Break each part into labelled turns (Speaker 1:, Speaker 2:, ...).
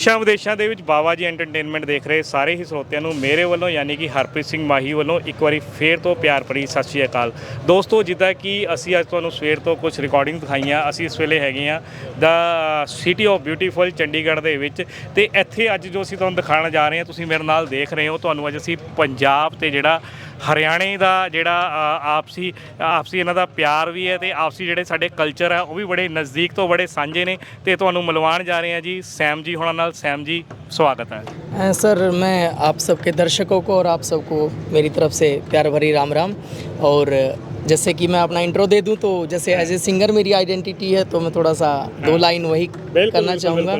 Speaker 1: ਦੇਸ਼ਾਂ ਵਿਦੇਸ਼ਾਂ ਦੇ ਵਿੱਚ ਬਾਬਾ ਜੀ ਐਂਟਰਟੇਨਮੈਂਟ ਦੇਖ ਰਹੇ ਸਾਰੇ ਹੀ ਸਰੋਤਿਆਂ ਨੂੰ ਮੇਰੇ ਵੱਲੋਂ ਯਾਨੀ ਕਿ ਹਰਪ੍ਰੀਤ ਸਿੰਘ ਮਾਹੀ ਵੱਲੋਂ ਇੱਕ ਵਾਰੀ ਫੇਰ ਤੋਂ ਪਿਆਰ ਭਰੀ ਸਤਿ ਸ਼੍ਰੀ ਅਕਾਲ। ਦੋਸਤੋ, ਜਿੱਦਾਂ ਕਿ ਅਸੀਂ ਅੱਜ ਤੁਹਾਨੂੰ ਸਵੇਰ ਤੋਂ ਕੁਝ ਰਿਕਾਰਡਿੰਗ ਦਿਖਾਈਆਂ, ਅਸੀਂ ਇਸ ਵੇਲੇ ਹੈਗੇ ਆ ਦਾ ਸਿਟੀ ਆਫ ਬਿਊਟੀਫੁਲ ਚੰਡੀਗੜ੍ਹ ਦੇ ਵਿੱਚ। ਤੇ ਇੱਥੇ ਅੱਜ ਜੋ ਅਸੀਂ ਤੁਹਾਨੂੰ ਦਿਖਾਉਣ ਜਾ ਰਹੇ ਹਾਂ, ਤੁਸੀਂ ਮੇਰੇ ਨਾਲ ਦੇਖ ਰਹੇ ਹੋ, ਤੁਹਾਨੂੰ ਅੱਜ ਅਸੀਂ ਪੰਜਾਬ ਤੇ ਜਿਹੜਾ ਹਰਿਆਣੇ ਦਾ ਜਿਹੜਾ ਆਪਸੀ ਇਹਨਾਂ ਦਾ ਪਿਆਰ ਵੀ ਹੈ ਤੇ ਆਪਸੀ ਜਿਹੜੇ ਸਾਡੇ ਕਲਚਰ ਹੈ ਉਹ ਵੀ ਬੜੇ ਨਜ਼ਦੀਕ ਤੋਂ ਬੜੇ ਸਾਂਝੇ ਨੇ ਤੇ ਤੁਹਾਨੂੰ ਮਿਲਵਾਉਣ ਜਾ ਰਹੇ ਹਾਂ ਜੀ ਸੈਮ ਜੀ ਹੋਣਾ ਨਾਲ। सैम जी, स्वागत है
Speaker 2: सर। मैं आप सबके दर्शकों को और आप सबको मेरी तरफ से प्यार भरी राम राम। और जैसे कि मैं अपना इंट्रो दे दूं तो जैसे एज ए सिंगर मेरी आइडेंटिटी है, तो मैं थोड़ा सा दो लाइन वही करना चाहूँगा।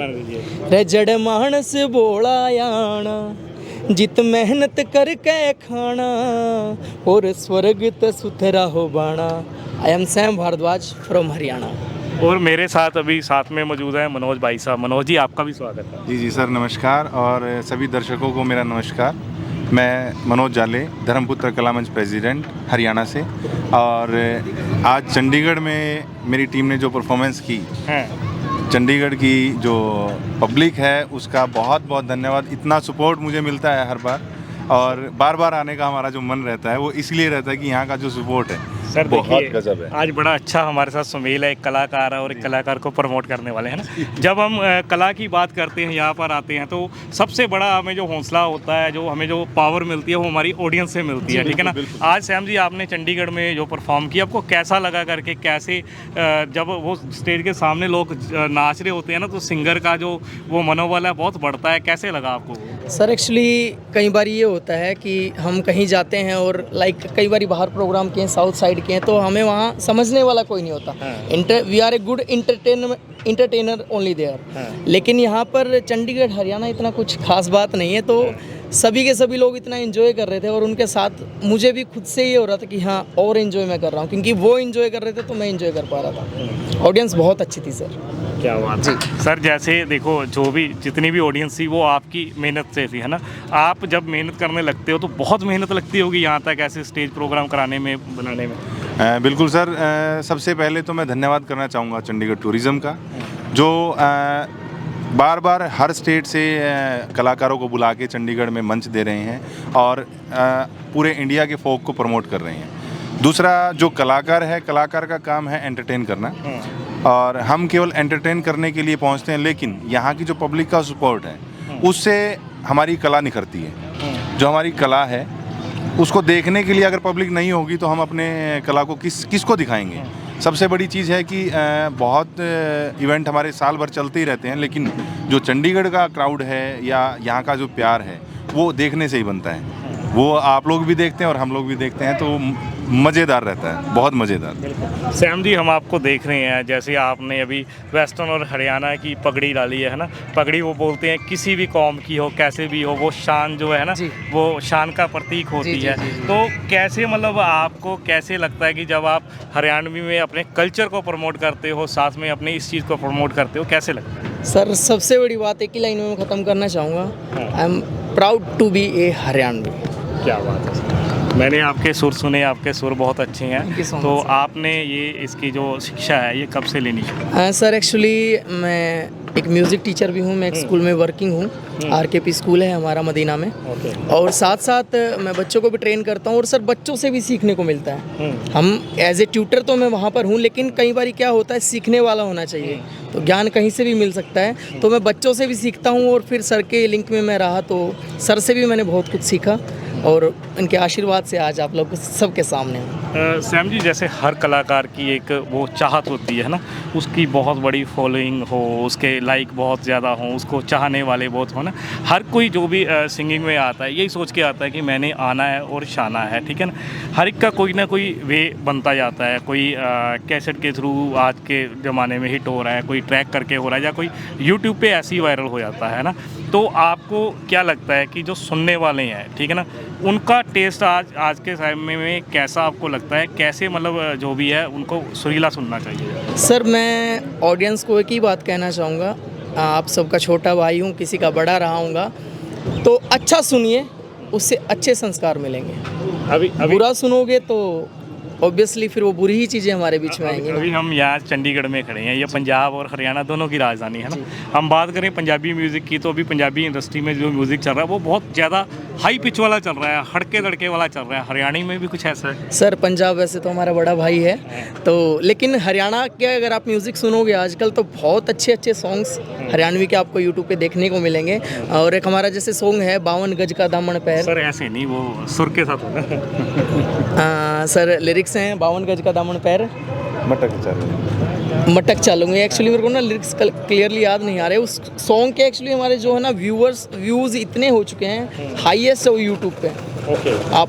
Speaker 2: रे जड़ मानस बोला याना जित मेहनत करके खाना और स्वर्ग त सुथरा हो बाना। I am Sam Bharadwaj from Haryana.
Speaker 1: और मेरे साथ अभी साथ में मौजूद है मनोज भाई साहब। मनोज जी, आपका भी स्वागत है।
Speaker 3: जी सर, नमस्कार। और सभी दर्शकों को मेरा नमस्कार। मैं मनोज जाले, धर्मपुत्र कला मंच प्रेसिडेंट हरियाणा से। और आज चंडीगढ़ में मेरी टीम ने जो परफॉर्मेंस की है, चंडीगढ़ की जो पब्लिक है उसका बहुत बहुत धन्यवाद। इतना सपोर्ट मुझे मिलता है हर बार, और बार बार आने का हमारा जो मन रहता है वो इसलिए रहता है कि यहाँ का जो सपोर्ट है
Speaker 1: सर
Speaker 3: बहुत गजब है।
Speaker 1: आज बड़ा अच्छा हमारे साथ सुमेल है, एक कलाकार है और एक कलाकार को प्रमोट करने वाले हैं ना। जब हम कला की बात करते हैं, यहाँ पर आते हैं, तो सबसे बड़ा हमें जो हौसला होता है, जो हमें जो पावर मिलती है वो हमारी ऑडियंस से मिलती है, ठीक है ना। आज सैम जी, आपने चंडीगढ़ में जो परफॉर्म किया, आपको कैसा लगा करके? कैसे जब वो स्टेज के सामने लोग नाच रहे होते हैं ना, तो सिंगर का जो वो मनोबल है बहुत बढ़ता है। कैसे लगा आपको?
Speaker 2: सर एक्चुअली कई बार ये होता है कि हम कहीं जाते हैं और लाइक कई बार बाहर प्रोग्राम किए साउथ साइड के हैं, तो हमें वहाँ समझने वाला कोई नहीं होता। We are a good entertainer only there. लेकिन यहाँ पर चंडीगढ़ हरियाणा इतना कुछ खास बात नहीं है, तो सभी के सभी लोग इतना एंजॉय कर रहे थे और उनके साथ मुझे भी खुद से ये हो रहा था कि हाँ और एंजॉय मैं कर रहा हूँ, क्योंकि वो एंजॉय कर रहे थे तो मैं एंजॉय कर पा रहा था। ऑडियंस बहुत अच्छी थी सर।
Speaker 1: क्या बात है सर। जैसे देखो, जो भी जितनी भी ऑडियंस थी वो आपकी मेहनत से थी, है ना। आप जब मेहनत करने लगते हो तो बहुत मेहनत लगती होगी यहाँ तक ऐसे स्टेज प्रोग्राम कराने में, बनाने में।
Speaker 3: बिल्कुल सर। सबसे पहले तो मैं धन्यवाद करना चाहूँगा चंडीगढ़ टूरिज़्म का, जो बार बार हर स्टेट से कलाकारों को बुला के चंडीगढ़ में मंच दे रहे हैं और पूरे इंडिया के फोक को प्रमोट कर रहे हैं। दूसरा, जो कलाकार है, कलाकार का काम है एंटरटेन करना, और हम केवल एंटरटेन करने के लिए पहुंचते हैं, लेकिन यहाँ की जो पब्लिक का सपोर्ट है उससे हमारी कला निखरती है। जो हमारी कला है उसको देखने के लिए अगर पब्लिक नहीं होगी तो हम अपने कला को किसको दिखाएंगे। सबसे बड़ी चीज़ है कि बहुत इवेंट हमारे साल भर चलते ही रहते हैं, लेकिन जो चंडीगढ़ का क्राउड है या यहाँ का जो प्यार है वो देखने से ही बनता है। वो आप लोग भी देखते हैं और हम लोग भी देखते हैं, तो मज़ेदार रहता है, बहुत मज़ेदार।
Speaker 1: सैम जी, हम आपको देख रहे हैं, जैसे आपने अभी वेस्टर्न और हरियाणा की पगड़ी डाली है ना। पगड़ी वो बोलते हैं किसी भी कौम की हो, कैसे भी हो, वो शान जो है ना, वो शान का प्रतीक होती है। तो कैसे, मतलब आपको कैसे लगता है कि जब आप हरियाणवी में अपने कल्चर को प्रमोट करते हो, साथ में अपने इस चीज़ को प्रमोट करते हो, कैसे लगता है?
Speaker 2: सर सबसे बड़ी बात एक ही लाइन में मैं ख़त्म करना चाहूँगा, I am proud to be a Haryanvi.
Speaker 1: क्या बात है सर। मैंने आपके सुर सुने, आपके सुर बहुत अच्छे हैं। तो आपने ये इसकी जो शिक्षा है ये कब से लेनी है?
Speaker 2: सर एक्चुअली मैं एक म्यूज़िक टीचर भी हूँ। मैं एक स्कूल में वर्किंग हूँ। आरकेपी स्कूल है हमारा मदीना में। और साथ साथ मैं बच्चों को भी ट्रेन करता हूँ, और सर बच्चों से भी सीखने को मिलता है। हम एज ए ट्यूटर तो मैं वहाँ पर हूँ, लेकिन कई बार क्या होता है, सीखने वाला होना चाहिए, तो ज्ञान कहीं से भी मिल सकता है। तो मैं बच्चों से भी सीखता हूँ, और फिर सर के लिंक में मैं रहा तो सर से भी मैंने बहुत कुछ सीखा, और इनके आशीर्वाद से आज आप लोग सबके सामने हूँ।
Speaker 1: सैम जी, जैसे हर कलाकार की एक वो चाहत होती है ना, उसकी बहुत बड़ी फॉलोइंग हो, उसके लाइक बहुत ज़्यादा हो, उसको चाहने वाले बहुत हो ना। हर कोई जो भी सिंगिंग में आता है यही सोच के आता है कि मैंने आना है और शाना है, ठीक है ना। हर एक का कोई ना कोई वे बनता जाता है। कोई कैसेट के थ्रू आज के ज़माने में हिट हो रहा है, कोई ट्रैक करके हो रहा है, या कोई यूट्यूब पे ऐसे ही वायरल हो जाता है ना। तो आपको क्या लगता है कि जो सुनने वाले हैं, ठीक है ना, उनका टेस्ट आज के समय में कैसा आपको लगता है? कैसे, मतलब जो भी है उनको सुरीला सुनना चाहिए?
Speaker 2: सर मैं ऑडियंस को एक ही बात कहना चाहूँगा, आप सबका छोटा भाई हूँ, किसी का बड़ा रहा हूँगा, तो अच्छा सुनिए, उससे अच्छे संस्कार मिलेंगे। अभी बुरा सुनोगे तो ऑब्वियसली फिर वो बुरी ही चीज़ें हमारे बीच में आएंगी।
Speaker 1: अभी हम यहाँ चंडीगढ़ में खड़े हैं, ये पंजाब और हरियाणा दोनों की राजधानी है ना। हम बात करें पंजाबी म्यूज़िक की, तो अभी पंजाबी इंडस्ट्री में जो म्यूज़िक चल रहा है वो बहुत ज़्यादा हाई पिच वाला चल रहा है, हड़के लड़के वाला चल रहा है। हरियाणा में भी कुछ ऐसा है?
Speaker 2: सर पंजाब वैसे तो हमारा बड़ा भाई है, तो लेकिन हरियाणा के अगर आप म्यूज़िक सुनोगे आजकल तो बहुत अच्छे अच्छे सॉन्ग्स हरियाणवी के आपको यूट्यूब पे देखने को मिलेंगे। और एक हमारा जैसे सॉन्ग है 52 गज का दामन पैर।
Speaker 1: सर ऐसे नहीं, वो सुर के साथ होगा।
Speaker 2: सर लिरिक्स हैं 52 गज का दामन पैर
Speaker 3: मटक
Speaker 2: मटक चालूंगे। एक्चुअली मेरे को ना लिरिक्स क्लियरली याद नहीं आ रहे उस सॉन्ग के। एक्चुअली हमारे जो है ना व्यूज़ इतने हो चुके हैं, हाईएस्ट है वो यूट्यूब पे। आप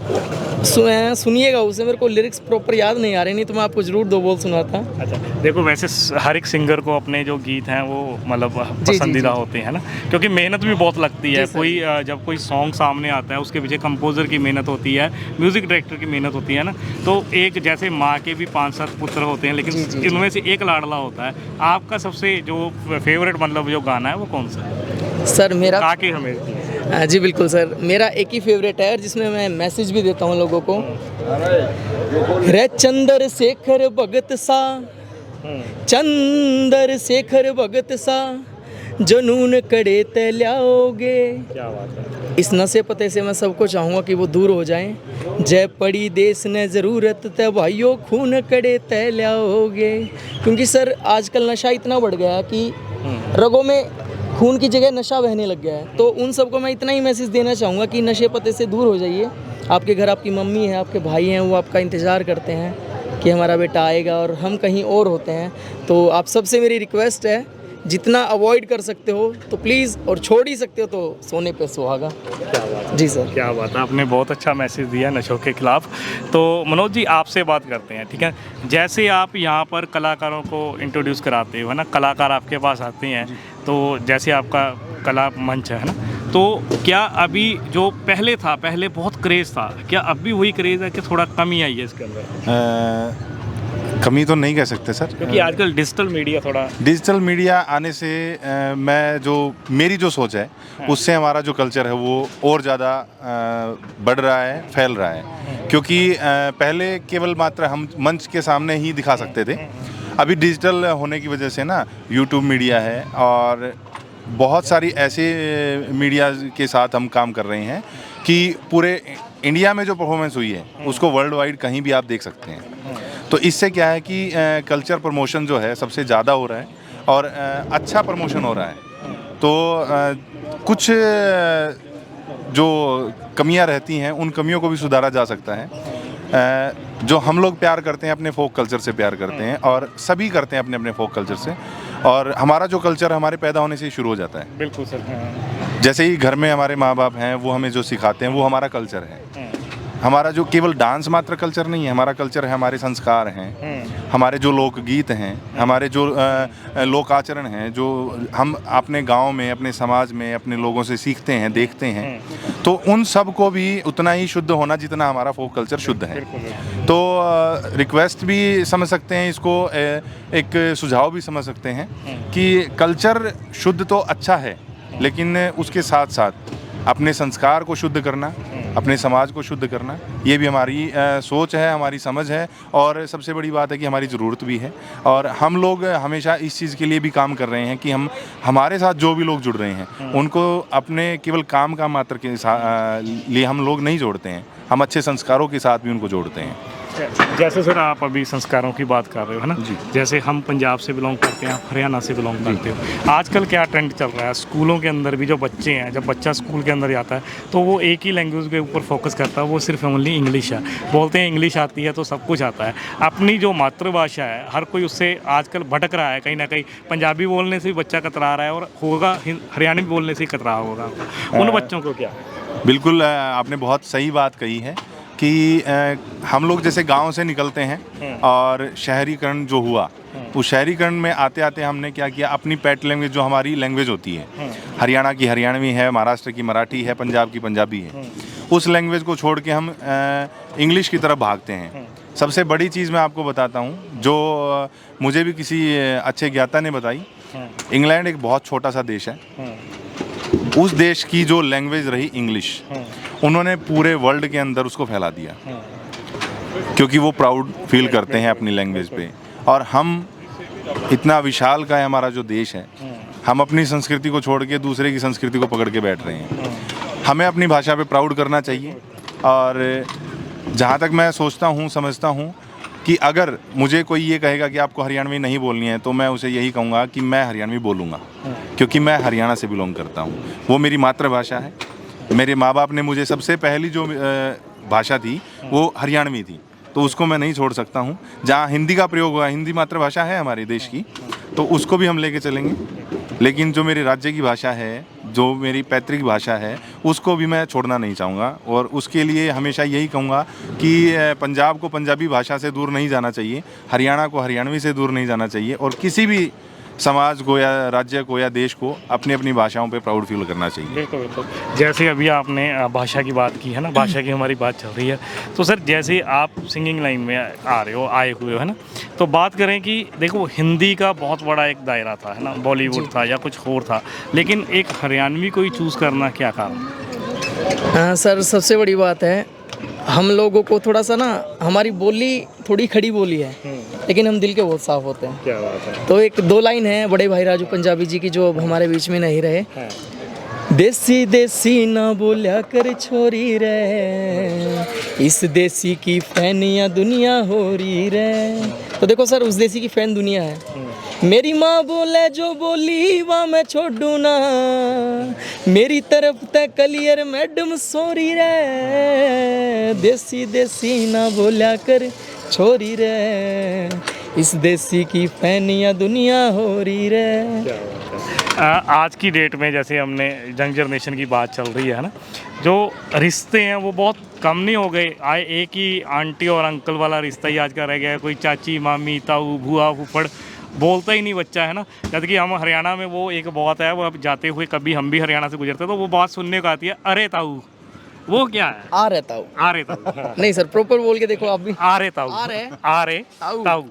Speaker 2: सुनिएगा उसे, मेरे को लिरिक्स प्रॉपर याद नहीं आ रहे, नहीं तो मैं आपको जरूर 2 बोल सुनाता।
Speaker 1: अच्छा देखो, वैसे हर एक सिंगर को अपने जो गीत हैं वो मतलब पसंदीदा होते हैं ना, क्योंकि मेहनत भी बहुत लगती है। कोई जब कोई सॉन्ग सामने आता है उसके पीछे कंपोज़र की मेहनत होती है, म्यूज़िक डायरेक्टर की मेहनत होती है ना। तो एक जैसे माँ के भी 5-7 पुत्र होते हैं, लेकिन इनमें से एक लाडला होता है। आपका सबसे जो फेवरेट मतलब जो गाना है वो कौन सा है?
Speaker 2: सर मेरा
Speaker 1: काके हमें
Speaker 2: जी बिल्कुल सर, मेरा एक ही फेवरेट है जिसमें मैं मैसेज भी देता हूँ लोगों को। रे चंद्र शेखर भगत सा, चंद्र शेखर भगत सा, जुनून कड़े ते ल्याओगे।
Speaker 1: क्या बात है।
Speaker 2: इस नशे पते से मैं सबको चाहूँगा कि वो दूर हो जाएं। जय पड़ी देश ने ज़रूरत ते भाइयों, खून कड़े ते ल्याओगे। क्योंकि सर आजकल नशा इतना बढ़ गया है कि रगों में खून की जगह नशा बहने लग गया है। तो उन सबको मैं इतना ही मैसेज देना चाहूँगा कि नशे पते से दूर हो जाइए। आपके घर आपकी मम्मी है, आपके भाई हैं, वो आपका इंतज़ार करते हैं कि हमारा बेटा आएगा, और हम कहीं और होते हैं। तो आप सबसे मेरी रिक्वेस्ट है, जितना अवॉइड कर सकते हो तो प्लीज़, और छोड़ ही सकते हो तो सोने पे सुहागा।
Speaker 1: क्या बात
Speaker 2: जी सर।
Speaker 1: क्या बात है, आपने बहुत अच्छा मैसेज दिया नशों के खिलाफ। तो मनोज जी आपसे बात करते हैं, ठीक है। जैसे आप यहाँ पर कलाकारों को इंट्रोड्यूस कराते हो है ना, कलाकार आपके पास आते हैं, तो जैसे आपका कला मंच है ना, तो क्या अभी जो पहले था, पहले बहुत क्रेज़ था, क्या अब भी वही क्रेज़ है कि थोड़ा कमी आई है इसके अंदर?
Speaker 3: कमी तो नहीं कह सकते सर,
Speaker 1: क्योंकि आजकल
Speaker 3: डिजिटल मीडिया आने से मेरी जो सोच है उससे हमारा जो कल्चर है वो और ज़्यादा बढ़ रहा है, फैल रहा है। क्योंकि पहले केवल मात्र हम मंच के सामने ही दिखा सकते थे, अभी डिजिटल होने की वजह से ना यूट्यूब मीडिया है और बहुत सारी ऐसे मीडिया के साथ हम काम कर रहे हैं कि पूरे इंडिया में जो परफॉर्मेंस हुई है उसको वर्ल्ड वाइड कहीं भी आप देख सकते हैं। तो इससे क्या है कि कल्चर प्रमोशन जो है सबसे ज़्यादा हो रहा है और अच्छा प्रमोशन हो रहा है। तो कुछ जो कमियां रहती हैं उन कमियों को भी सुधारा जा सकता है। जो हम लोग प्यार करते हैं, अपने फोक कल्चर से प्यार करते हैं, और सभी करते हैं अपने अपने फोक कल्चर से, और हमारा जो कल्चर हमारे पैदा होने से ही शुरू हो जाता है।
Speaker 1: बिल्कुल सर।
Speaker 3: जैसे ही घर में हमारे माँ बाप हैं, वो हमें जो सिखाते हैं वो हमारा कल्चर है। हमारा जो केवल डांस मात्र कल्चर नहीं है, हमारा कल्चर है, हमारे संस्कार हैं, हमारे जो लोकगीत हैं, हमारे जो लोक आचरण हैं, जो हम अपने गांव में, अपने समाज में, अपने लोगों से सीखते हैं, देखते हैं, तो उन सब को भी उतना ही शुद्ध होना जितना हमारा फोक कल्चर शुद्ध है। तो रिक्वेस्ट भी समझ सकते हैं इसको, एक सुझाव भी समझ सकते हैं कि कल्चर शुद्ध तो अच्छा है, लेकिन उसके साथ साथ अपने संस्कार को शुद्ध करना, अपने समाज को शुद्ध करना, ये भी हमारी सोच है, हमारी समझ है, और सबसे बड़ी बात है कि हमारी ज़रूरत भी है। और हम लोग हमेशा इस चीज़ के लिए भी काम कर रहे हैं कि हमारे साथ जो भी लोग जुड़ रहे हैं उनको अपने केवल काम का मात्र के लिए हम लोग नहीं जोड़ते हैं, हम अच्छे संस्कारों के साथ भी उनको जोड़ते हैं।
Speaker 1: जैसे सर आप अभी संस्कारों की बात कर रहे हो है ना जी। जैसे हम पंजाब से बिलोंग करते हैं, हरियाणा से बिलोंग करते हो, आजकल क्या ट्रेंड चल रहा है स्कूलों के अंदर भी, जो बच्चे हैं, जब बच्चा स्कूल के अंदर जाता है तो वो एक ही लैंग्वेज के ऊपर फोकस करता है, वो सिर्फ ओनली इंग्लिश है। बोलते हैं इंग्लिश आती है तो सब कुछ आता है। अपनी जो मातृभाषा है हर कोई उससे आजकल भटक रहा है, कहीं ना कहीं पंजाबी बोलने से भी बच्चा कतरा रहा है, और होगा हरियाणवी बोलने से ही कतरा होगा। उन बच्चों को क्या?
Speaker 3: बिल्कुल, आपने बहुत सही बात कही है कि हम लोग जैसे गांव से निकलते हैं और शहरीकरण जो हुआ, उस शहरीकरण में आते आते हमने क्या किया, अपनी पेट लैंग्वेज जो हमारी लैंग्वेज होती है, हरियाणा की हरियाणवी है, महाराष्ट्र की मराठी है, पंजाब की पंजाबी है, उस लैंग्वेज को छोड़ के हम इंग्लिश की तरफ भागते हैं। सबसे बड़ी चीज़ मैं आपको बताता हूँ, जो मुझे भी किसी अच्छे ज्ञाता ने बताई। इंग्लैंड एक बहुत छोटा सा देश है, उस देश की जो लैंग्वेज रही इंग्लिश, उन्होंने पूरे वर्ल्ड के अंदर उसको फैला दिया। क्योंकि वो प्राउड फील करते हैं अपनी लैंग्वेज पे। और हम इतना विशाल का है हमारा जो देश है, हम अपनी संस्कृति को छोड़ के दूसरे की संस्कृति को पकड़ के बैठ रहे हैं। हमें अपनी भाषा पे प्राउड करना चाहिए। और जहाँ तक मैं सोचता हूँ, समझता हूँ कि अगर मुझे कोई ये कहेगा कि आपको हरियाणवी नहीं बोलनी है, तो मैं उसे यही कहूँगा कि मैं हरियाणवी बोलूँगा, क्योंकि मैं हरियाणा से बिलोंग करता हूँ। वो मेरी मातृभाषा है। मेरे माँ बाप ने मुझे सबसे पहली जो भाषा थी वो हरियाणवी थी, तो उसको मैं नहीं छोड़ सकता हूँ। जहाँ हिंदी का प्रयोग हुआ, हिंदी मातृभाषा है हमारे देश की, तो उसको भी हम लेके चलेंगे। लेकिन जो मेरे राज्य की भाषा है, जो मेरी पैतृक भाषा है, उसको भी मैं छोड़ना नहीं चाहूँगा। और उसके लिए हमेशा यही कहूँगा कि पंजाब को पंजाबी भाषा से दूर नहीं जाना चाहिए, हरियाणा को हरियाणवी से दूर नहीं जाना चाहिए, और किसी भी समाज को या राज्य को या देश को अपनी अपनी भाषाओं पे प्राउड फील करना चाहिए।
Speaker 1: बिल्कुल बिल्कुल। जैसे अभी आपने भाषा की बात की है ना, भाषा की हमारी बात चल रही है, तो सर जैसे आप सिंगिंग लाइन में आए हुए हो है ना, तो बात करें कि देखो हिंदी का बहुत बड़ा एक दायरा था है ना, बॉलीवुड था या कुछ और था, लेकिन एक हरियाणवी को ही चूज़ करना क्या कारण?
Speaker 2: सर सबसे बड़ी बात है, हम लोगों को थोड़ा सा ना, हमारी बोली थोड़ी खड़ी बोली है, लेकिन हम दिल के बहुत साफ होते हैं।
Speaker 1: क्या बात है।
Speaker 2: तो एक दो लाइन है बड़े भाई राजू पंजाबी जी की, जो अब हमारे बीच में नहीं रहे। देसी देसी ना बोल्या कर छोरी रे, इस देसी की फैनिया दुनिया हो रही रे। तो देखो सर, उस देसी की फैन दुनिया है। मेरी माँ बोले जो बोली वहाँ मैं छोड़ू ना, मेरी तरफ तक कलियर मैडम सोरी रे, देसी देसी ना बोल्या कर छोरी रे, इस देसी की फैनिया दुनिया हो रही रे।
Speaker 1: आज की डेट में जैसे हमने यंग जनरेशन की बात चल रही है ना, जो रिश्ते हैं वो बहुत कम नहीं हो गए। आए एक ही आंटी और अंकल वाला रिश्ता ही आज का रह गया है। कोई चाची, मामी, ताऊ, बुआ, फूफड़ बोलता ही नहीं बच्चा है ना। जबकि कि हम हरियाणा में वो एक बात है, वो अब जाते हुए कभी हम भी हरियाणा से गुजरते तो वो बात सुनने को आती है, अरे ताऊ। वो क्या है?
Speaker 2: आ रहे ताऊ।
Speaker 1: आ रे ताऊ। हाँ।
Speaker 2: नहीं सर, प्रॉपर बोल के देखो आप भी।
Speaker 1: आ रे ताऊ। आ रे ताऊ।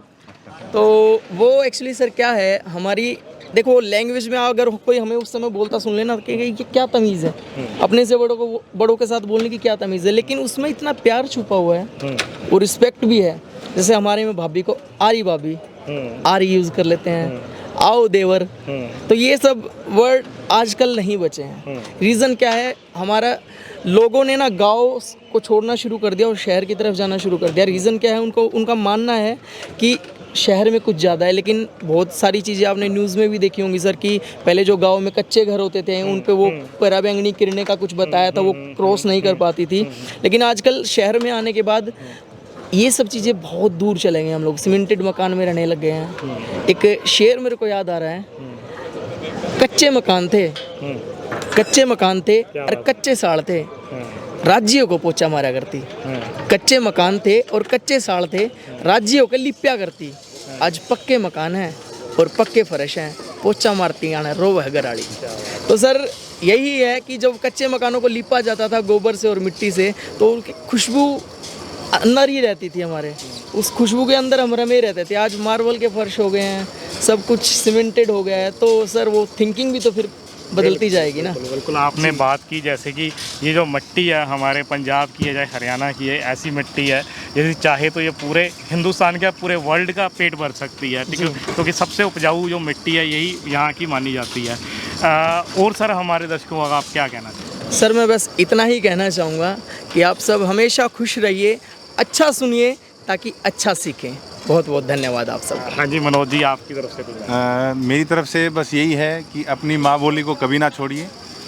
Speaker 2: तो वो एक्चुअली सर क्या है, हमारी देखो लैंग्वेज में अगर कोई हमें उस समय बोलता सुन लेना कि ये क्या तमीज़ है, अपने से बड़ों के साथ बोलने की क्या तमीज़ है, लेकिन उसमें इतना प्यार छुपा हुआ है और रिस्पेक्ट भी है। जैसे हमारे में भाभी को आरी भाभी, आरी यूज़ कर लेते हैं, आओ देवर। तो ये सब वर्ड आजकल नहीं बचे हैं। रीज़न क्या है, हमारा लोगों ने ना गाँव को छोड़ना शुरू कर दिया और शहर की तरफ जाना शुरू कर दिया। रीज़न क्या है, उनका मानना है कि शहर में कुछ ज़्यादा है। लेकिन बहुत सारी चीज़ें आपने न्यूज़ में भी देखी होंगी सर, कि पहले जो गांव में कच्चे घर होते थे उन पे वो पराबैंगनी किरणें का कुछ बताया था, वो क्रॉस नहीं कर पाती थी। लेकिन आजकल शहर में आने के बाद ये सब चीज़ें बहुत दूर चले गए, हम लोग सीमेंटेड मकान में रहने लग गए हैं। एक शेर मेरे को याद आ रहा है, कच्चे मकान थे और कच्चे साड़ थे, राज्यों को पोछा मारा करती। कच्चे मकान थे और कच्चे साड़ थे, राज्यों के लिप्या करती। आज पक्के मकान हैं और पक्के फर्श हैं, पोछा मारती आना रोव है गराड़ी। तो सर यही है कि जब कच्चे मकानों को लिपा जाता था गोबर से और मिट्टी से, तो उनकी खुशबू अंदर ही रहती थी हमारे, उस खुशबू के अंदर हम रमे रहते थे। आज मार्बल के फर्श हो गए हैं, सब कुछ सीमेंटेड हो गया है, तो सर वो थिंकिंग भी तो फिर बदलती जाएगी ना।
Speaker 1: बिल्कुल आपने बात की जैसे कि ये जो मिट्टी है हमारे पंजाब की है, चाहे हरियाणा की है, ऐसी मिट्टी है जैसे चाहे तो ये पूरे हिंदुस्तान का, पूरे वर्ल्ड का पेट भर सकती है, ठीक है, क्योंकि सबसे उपजाऊ जो मिट्टी है यही यहाँ की मानी जाती है। और सर हमारे दर्शकों को आप क्या कहना चाहेंगे?
Speaker 2: सर मैं बस इतना ही कहना चाहूँगा कि आप सब हमेशा खुश रहिए, अच्छा सुनिए ताकि अच्छा सीखें। बहुत बहुत धन्यवाद आप सब।
Speaker 1: हाँ जी मनोज जी, आपकी तरफ से कुछ?
Speaker 3: मेरी तरफ से बस यही है कि अपनी माँ बोली को कभी ना छोड़िए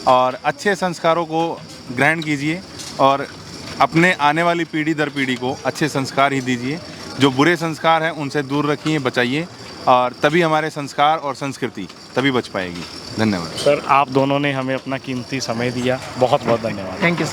Speaker 3: और अच्छे संस्कारों को ग्रहण कीजिए और अपने आने वाली पीढ़ी दर पीढ़ी को अच्छे संस्कार ही दीजिए। जो बुरे संस्कार हैं उनसे दूर रखिए, बचाइए, और तभी हमारे संस्कार और संस्कृति तभी बच पाएगी। धन्यवाद
Speaker 1: सर, आप दोनों ने हमें अपना कीमती समय दिया, बहुत बहुत धन्यवाद।
Speaker 2: Thank you.